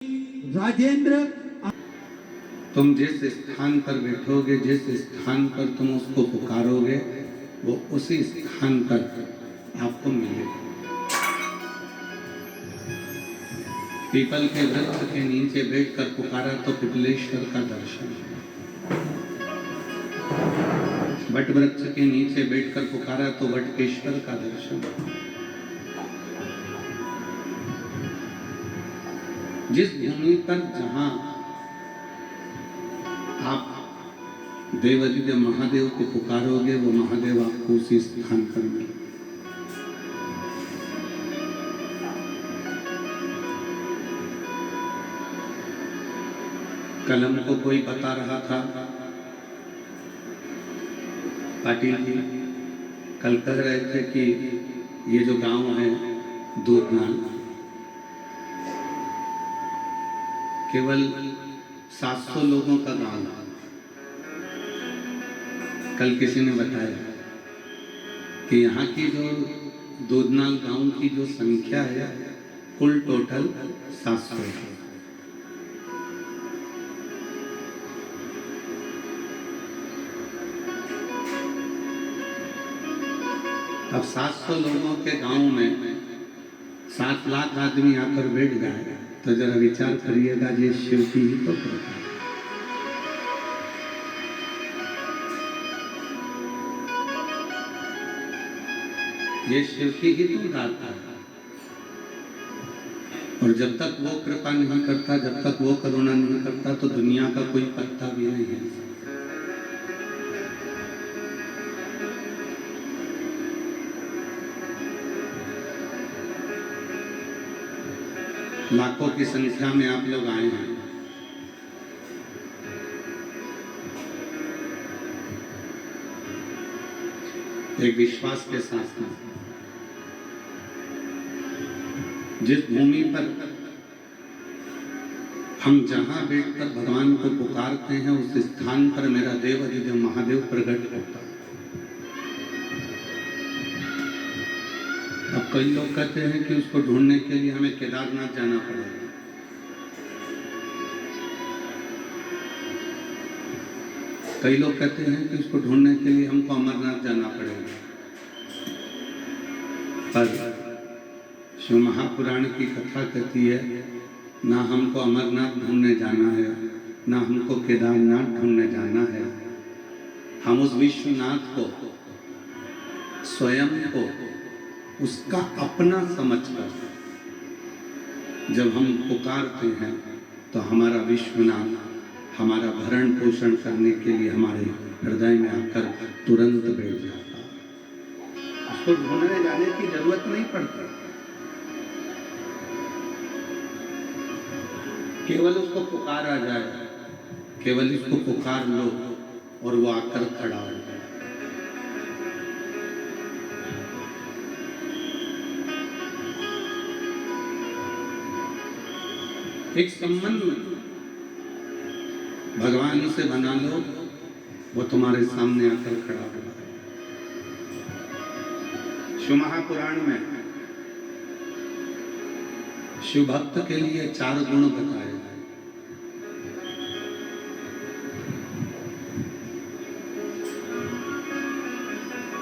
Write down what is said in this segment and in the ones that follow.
राजेंद्र, तुम जिस स्थान पर बैठोगे, जिस स्थान पर तुम उसको पुकारोगे, वो उसी स्थान पर आपको मिलेगा। पीपल के वृक्ष के नीचे बैठकर पुकारा तो पिपलेश्वर का दर्शन, वट वृक्ष के नीचे बैठकर पुकारा तो वटकेश्वर का दर्शन। जिस भूमि पर जहां आप देवादिदेव महादेव को पुकारोगे, वो महादेव आपको उसी स्थान पर मिलेंगे। कलम को कोई बता रहा था, पाटिल जी कल कह रहे थे कि ये जो गांव है दूधनाल, केवल 700 लोगों का गांव है। कल किसी ने बताया कि यहाँ की जो दूधनाल गांव की जो संख्या है, कुल टोटल 700 है। अब 700 लोगों के गांव में 7 लाख आदमी आकर बैठ गए, तो जरा विचार करिएगा, ये शिव की ही तो कृपा है। ये शिव की ही तो दाता है। और जब तक वो कृपा नहीं करता, जब तक वो करुणा नहीं करता, तो दुनिया का कोई पत्ता भी नहीं है। लाखों की संख्या में आप लोग आए हैं। एक विश्वास के साथ में, जिस भूमि पर हम जहां बैठकर भगवान को पुकारते हैं, उस स्थान पर मेरा देव अधिदेव महादेव प्रकट होता है। अब कई लोग कहते हैं कि उसको ढूंढने के लिए हमें केदारनाथ जाना पड़ेगा। कई लोग कहते हैं कि उसको ढूंढने के लिए हमको अमरनाथ जाना पड़ेगा। पर शिव महापुराण की कथा कहती है, ना हमको अमरनाथ ढूंढने जाना है, ना हमको केदारनाथ ढूंढने जाना है। हम उस विश्वनाथ को, स्वयं को उसका अपना समझकर जब हम पुकारते हैं, तो हमारा विश्वनाथ हमारा भरण पोषण करने के लिए हमारे हृदय में आकर तुरंत बैठ जाता है। उसको ढूंढने जाने की जरूरत नहीं पड़ती, केवल उसको पुकारा जाए, केवल इसको पुकार लो और वो आकर खड़ा हो जाए। एक संबंध भगवान से बना लो, वो तुम्हारे सामने आकर खड़ा होगा। शिव महापुराण में शिव भक्त के लिए 4 गुण बताए गए।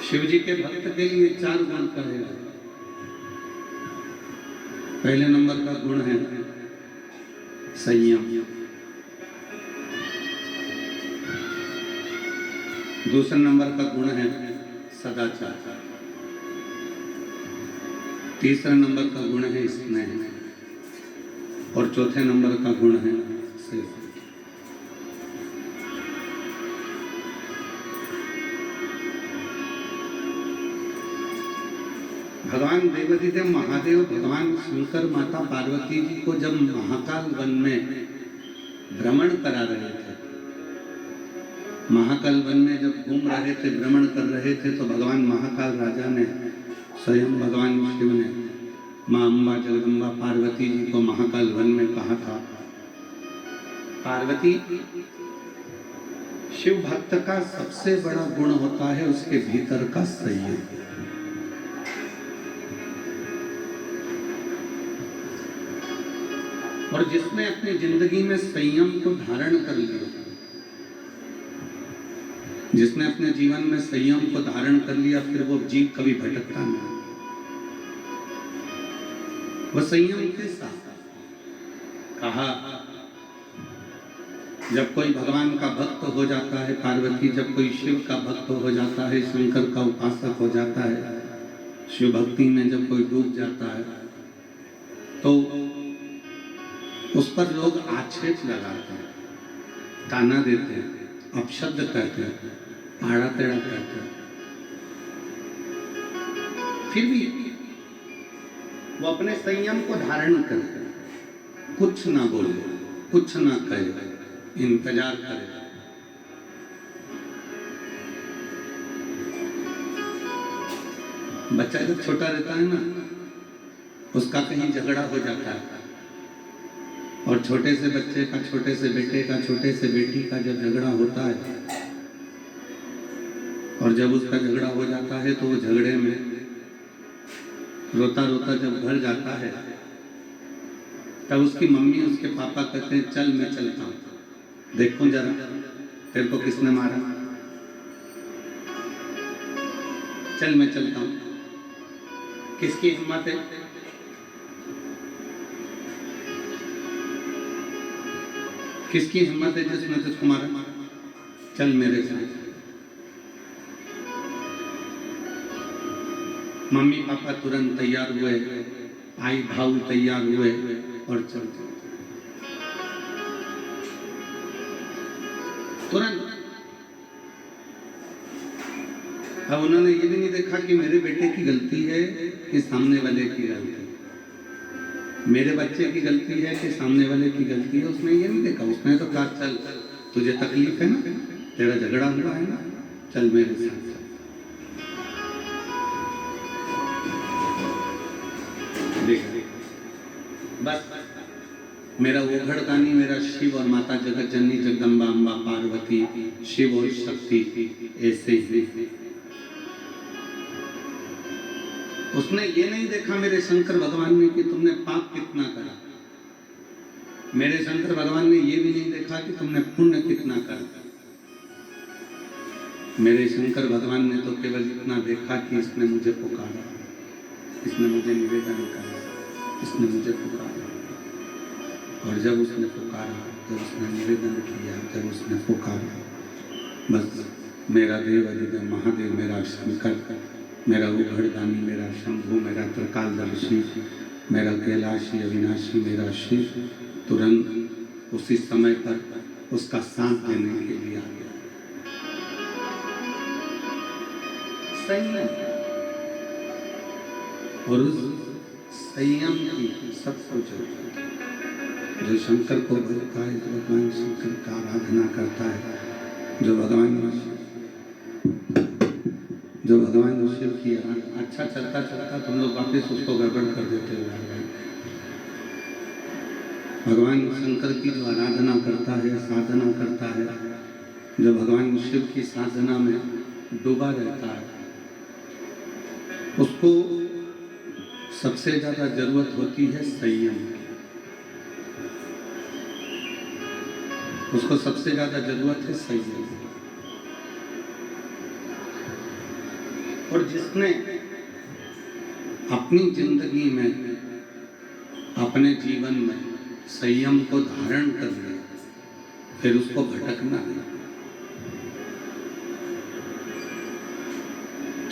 शिव जी के भक्त के लिए 4 गुण कहे गए। पहले नंबर का गुण है संयम, दूसरे नंबर का गुण है सदाचार, तीसरे नंबर का गुण है स्नेह, और चौथे नंबर का गुण है सेवा। भगवान देवादिदेव महादेव, भगवान शंकर, माता पार्वती जी को जब महाकाल वन में भ्रमण करा रहे थे, महाकाल वन में जब घूम रहे थे, भ्रमण कर रहे थे, तो भगवान महाकाल राजा ने, स्वयं भगवान शिव ने माँ अम्बा जगदम्बा पार्वती जी को महाकाल वन में कहा था, पार्वती, शिव भक्त का सबसे बड़ा गुण होता है उसके भीतर का संयम। और जिसने अपनी जिंदगी में संयम को धारण कर लिया, जिसने अपने जीवन में संयम को धारण कर लिया, फिर वो जीव कभी भटकता नहीं। वो संयम के साथ कहा, जब कोई भगवान का भक्त हो जाता है, पार्वती जब कोई शिव का भक्त हो जाता है, शंकर का उपासक हो जाता है, शिव भक्ति में जब कोई डूब जाता है, तो उस पर लोग आक्षेप लगाते हैं, ताना देते हैं, अपशब्द कहते हैं, आड़ा टेढ़ा कहते हैं। फिर भी वो अपने संयम को धारण करे, कुछ ना बोले, कुछ ना कहे, इंतजार करे। बच्चा जब छोटा रहता है ना, उसका कहीं झगड़ा हो जाता है, और छोटे से बच्चे का, छोटे से बेटे का, छोटे से बेटी का जब झगड़ा होता है, और जब उसका झगड़ा हो जाता है, तो वो झगड़े में रोता रोता जब घर जाता है, तब उसकी मम्मी उसके पापा कहते हैं, चल मैं चलता हूँ, देखो जरा तेरे को किसने मारा, चल मैं चलता हूँ। किसकी हिम्मत है? किसकी हिम्मत है जिसने तुझको मारा? चल मेरे साथ। मम्मी पापा तुरंत तैयार हुए, आई भाऊ तैयार हुए और चल तुरंत। अब उन्होंने ये भी नहीं देखा कि मेरे बेटे की गलती है कि सामने वाले की गलती है, मेरे बच्चे की गलती है कि सामने वाले की गलती है, उसने ये नहीं देखा। उसने तो कहा, चल तुझे तकलीफ है ना, तेरा झगड़ा हुआ है ना, चल मेरे साथ। बस मेरा वो घड़दानी, मेरा शिव और माता जगत जननी जगदम्बा अम्बा पार्वती, शिव और शक्ति ऐसे ही। उसने ये नहीं देखा मेरे शंकर भगवान ने कि तुमने पाप कितना करा, मेरे शंकर भगवान ने ये भी नहीं देखा कि तुमने पुण्य कितना करा। मेरे शंकर भगवान ने तो केवल इतना देखा कि इसने मुझे पुकारा, इसने मुझे निवेदन करा, इसने मुझे पुकारा। और जब उसने पुकारा, जब उसने निवेदन किया, जब उसने पुकारा, बस मेरा देव अधिदेव महादेव, मेरा शंकर, मेरा उघड़दानी, मेरा शंभु, मेरा त्रिकालदर्शी, मेरा कैलाशी अविनाशी, मेरा शिव तुरंत उसी समय पर उसका साथ देने के लिए आ गया। संयम, और उस संयम की सबसे जरूरत जो शंकर को भजता है, जो भगवान शंकर का आराधना करता है, जो भगवान शिव की अच्छा चलता चलता तुम लोग वापस उसको गड़बड़ कर देते हो। भगवान शंकर की जो आराधना करता है, साधना करता है, जो भगवान शिव की साधना में डूबा रहता है, उसको सबसे ज्यादा जरूरत होती है संयम की। उसको सबसे ज्यादा जरूरत है संयम। और जिसने अपनी जिंदगी में, अपने जीवन में संयम को धारण कर लिया, फिर उसको भटकना नहीं।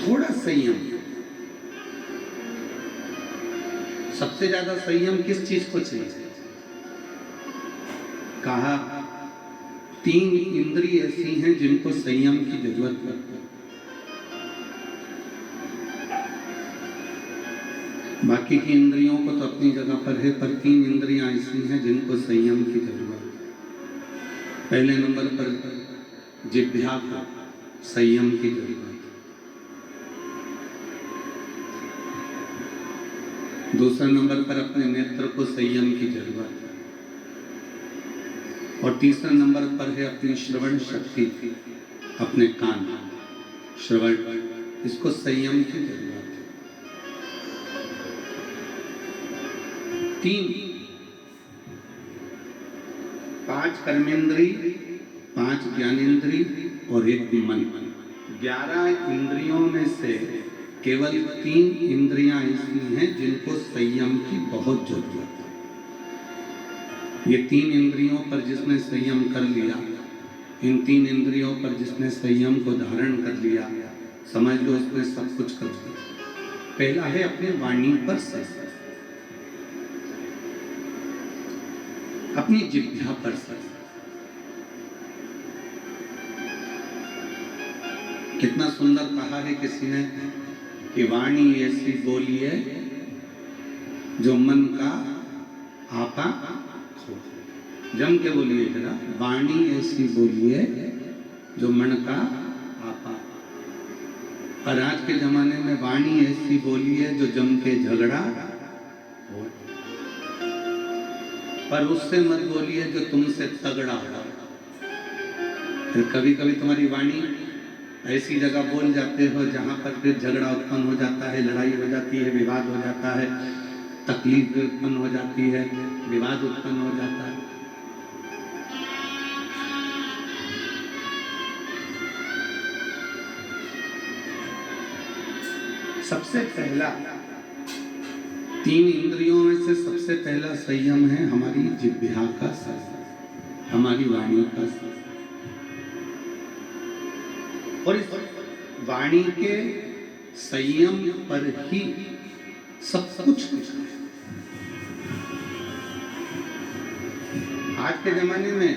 थोड़ा संयम, सबसे ज्यादा संयम किस चीज को चाहिए? कहा 3 इंद्रिय ऐसी हैं जिनको संयम की जरूरत पड़ती है। बाकी की इंद्रियों को तो अपनी जगह पर है, पर 3 इंद्रियां ऐसी हैं जिनको संयम की जरूरत है। पहले नंबर पर जिह्वा को संयम की जरूरत है, दूसरे नंबर पर अपने नेत्र को संयम की जरूरत है, और तीसरे नंबर पर है अपनी श्रवण शक्ति, अपने कान, श्रवण, इसको संयम की जरूरत है। 3 5 कर्मेंद्री, 5 ज्ञानेंद्री और 1 मन। 11 इंद्रियों में से केवल 3 इंद्रियां ऐसी हैं जिनको संयम की बहुत जरूरत है। ये 3 इंद्रियों पर जिसने संयम कर लिया, इन 3 इंद्रियों पर जिसने संयम को धारण कर लिया, समझ लो उसने सब कुछ कर दिया। पहला है अपने वाणी पर संयम, अपनी जिह्वा पर संयम। कितना सुंदर कहा है किसी ने कि वाणी ऐसी बोली है जो मन का आपा खो। जम के बोलिए जरा, वाणी ऐसी बोली है जो मन का आपा। और आज के जमाने में वाणी ऐसी बोली है जो जम के झगड़ा हो। पर उससे मत बोलिए जो तुमसे तगड़ा हो। फिर कभी कभी तुम्हारी वाणी ऐसी जगह बोल जाते हो जहां पर फिर झगड़ा उत्पन्न हो जाता है, लड़ाई हो जाती है, विवाद हो जाता है, तकलीफ उत्पन्न हो जाती है, विवाद उत्पन्न हो जाता है। सबसे पहला 3 इंद्रियों में से सबसे पहला संयम है हमारी जिह्वा का संयम, हमारी वाणी का संयम। और इस वाणी के संयम पर ही सब कुछ है। आज के जमाने में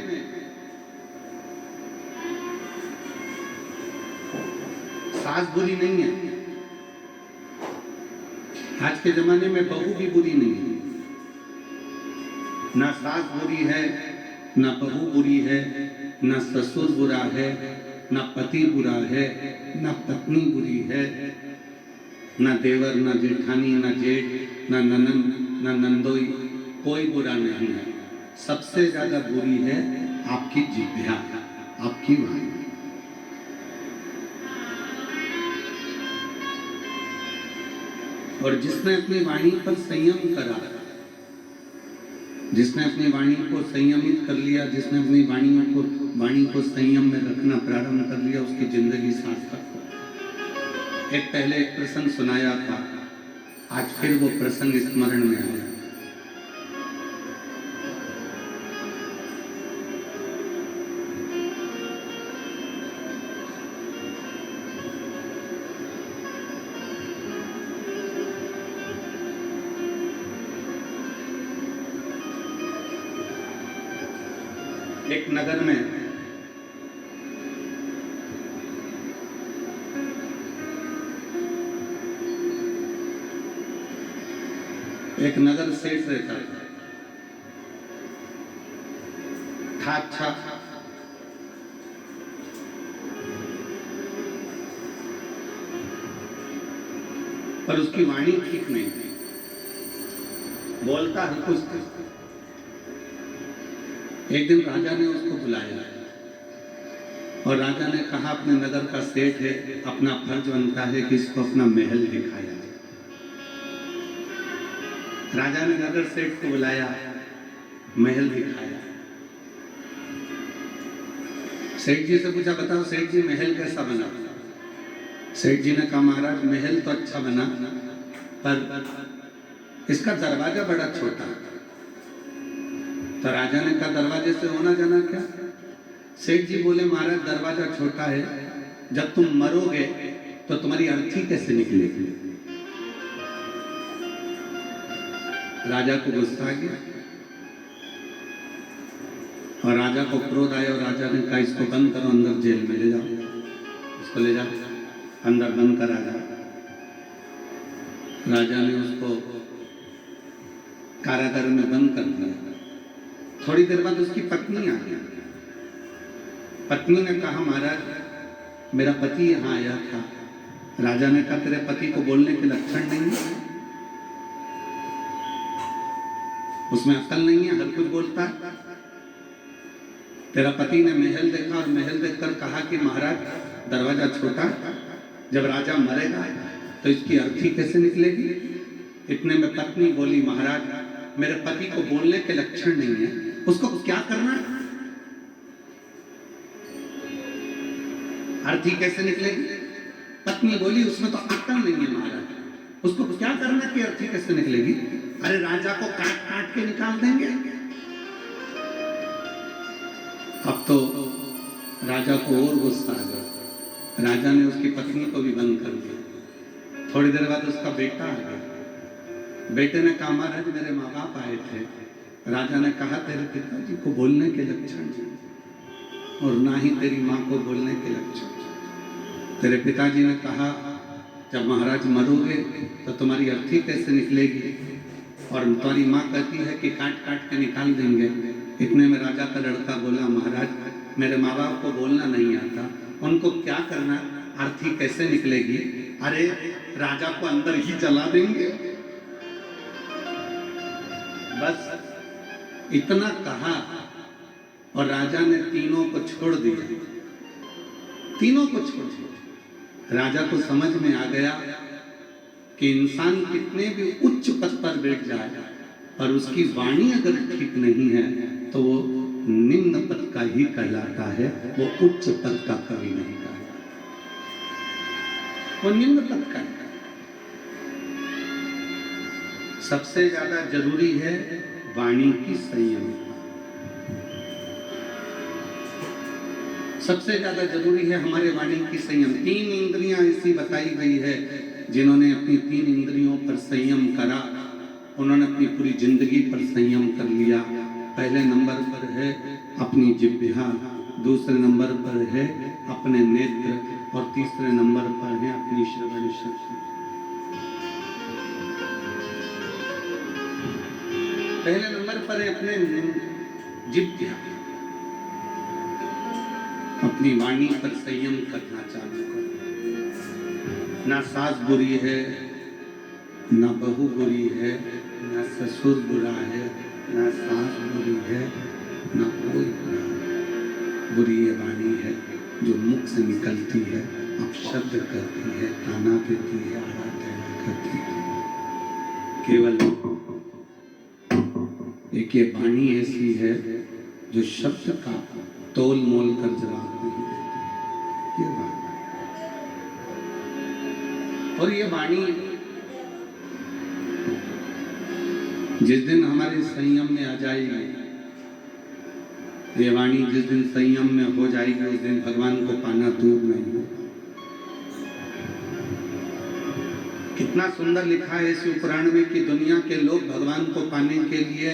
सास बुरी नहीं है, आज के जमाने में बहू भी बुरी नहीं है। ना सास बुरी है, ना बहू बुरी है, ना ससुर बुरा है, ना पति बुरा है, ना पत्नी बुरी है, ना देवर, ना जेठानी, ना जेठ, ना ननद, ना नंदोई, कोई बुरा नहीं है। सबसे ज्यादा बुरी है आपकी जिह्वा, आपकी वाणी। और जिसने अपनी वाणी पर संयम करा, जिसने अपनी वाणी को संयमित कर लिया, जिसने अपनी वाणी को संयम में रखना प्रारंभ कर लिया, उसकी जिंदगी सार्थक हो। एक पहले एक प्रसंग सुनाया था, आज फिर वो प्रसंग स्मरण में आया। एक नगर में एक नगर सेठ रहता था अच्छा, पर उसकी वाणी ठीक नहीं थी, बोलता है कुछ। एक दिन राजा ने उसको बुलाया और राजा ने कहा अपने नगर का सेठ है, अपना फर्ज बनता है कि इसको अपना महल दिखाया। राजा ने नगर सेठ को बुलाया, महल दिखाया। सेठ जी से पूछा, बताओ सेठ जी महल कैसा बना? सेठ जी ने कहा, महाराज महल तो अच्छा बना, पर इसका दरवाजा बड़ा छोटा। तो राजा ने कहा, दरवाजे से होना जाना क्या? सेठ जी बोले, महाराज दरवाजा छोटा है, जब तुम मरोगे तो तुम्हारी अर्थी कैसे निकलेगी? राजा को गुस्सा आ गया और राजा को क्रोध आया और राजा ने कहा, इसको बंद करो, अंदर जेल में ले जाओ, इसको ले जाओ, अंदर बंद करा जाओ। राजा ने उसको कारागार में बंद कर दिया। थोड़ी देर बाद उसकी पत्नी आ गई। पत्नी ने कहा, महाराज मेरा पति यहाँ आया था। राजा ने कहा, तेरे पति को बोलने के लक्षण नहीं है, उसमें अक्ल नहीं है, हर कुछ बोलता है। तेरा पति ने महल देखा और महल देखकर कहा कि महाराज दरवाजा छोटा, जब राजा मरेगा तो इसकी अर्थी कैसे निकलेगी? इतने में पत्नी बोली, महाराज मेरे पति को बोलने के लक्षण नहीं है, उसको क्या करना है? अर्थी कैसे निकलेगी? पत्नी बोली उसमें तो अक्ल नहीं है महाराज, उसको क्या करना कि अर्थी कैसे निकलेगी? अरे राजा को काट काट के निकाल देंगे। अब तो राजा को और गुस्सा आ गया। राजा ने उसकी पत्नी को भी बंद कर दिया। थोड़ी देर बाद उसका बेटा आ गया। बेटे ने कहा महाराज मेरे माँ बाप आए थे। राजा ने कहा तेरे पिताजी को बोलने के लक्षण और ना ही तेरी माँ को बोलने के लक्षण। तेरे पिताजी ने कहा जब महाराज मरोगे तो तुम्हारी अर्थी कैसे निकलेगी, और तुम्हारी माँ कहती है कि काट काट के निकाल देंगे। इतने में राजा का लड़का बोला महाराज मेरे माँ बाप को बोलना नहीं आता, उनको क्या करना, अर्थी कैसे निकलेगी? अरे राजा को अंदर ही जला देंगे। बस इतना कहा और राजा ने तीनों को छोड़ दिया। तीनों को छोड़ दिया। राजा को समझ में आ गया कि इंसान कितने भी उच्च पद पर बैठ जाए और उसकी वाणी अगर ठीक नहीं है तो वो निम्न पद का ही कहलाता है, वो उच्च पद का कभी नहीं कहलाता, वो निम्न पद का। सबसे ज्यादा जरूरी है वाणी की संयम। सबसे ज्यादा जरूरी है हमारे वाणी की संयम। 3 इंद्रियां ऐसी बताई गई है जिन्होंने अपनी 3 इंद्रियों पर संयम करा, उन्होंने अपनी पूरी जिंदगी पर संयम कर लिया। पहले नंबर पर है अपनी जिह्वा, दूसरे नंबर पर है अपने नेत्र और तीसरे नंबर पर है अपनी श्रवण शक्ति। पहले नंबर पर है अपने जिह्वा, अपनी वाणी पर संयम करना चालू करो। ना सास बुरी है, ना बहू बुरी है, ना ससुर बुरा है, ना सास बुरी है, ना कोई बुरा है। बुरी ये वाणी है जो मुख से निकलती है, अपशब्द करती है, ताना देती है, आराधना करती है। केवल एक ये वाणी ऐसी है जो शब्द का तोल मोल कर जवाब नहीं देती। ये वाणी और ये वाणी जिस दिन हमारे संयम में आ जाएगी, ये वाणी जिस दिन संयम में हो जाएगी उस दिन भगवान को पाना दूर नहीं हो। कितना सुंदर लिखा है इस पुराण में कि दुनिया के लोग भगवान को पाने के लिए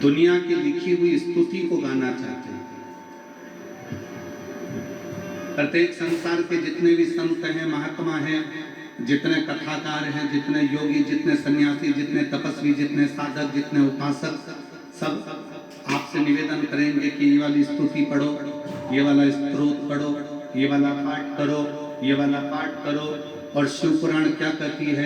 दुनिया की लिखी हुई स्तुति को गाना चाहते हैं। प्रत्येक संसार के जितने भी संत हैं, महात्मा हैं, जितने कथाकार हैं, जितने योगी, जितने सन्यासी, जितने तपस्वी, जितने साधक, जितने उपासक, सब आपसे निवेदन करेंगे कि ये वाली स्तुति पढ़ो, ये वाला स्तोत्र पढ़ो, ये वाला पाठ करो, ये वाला पाठ करो। और शिव पुराण क्या कहती है?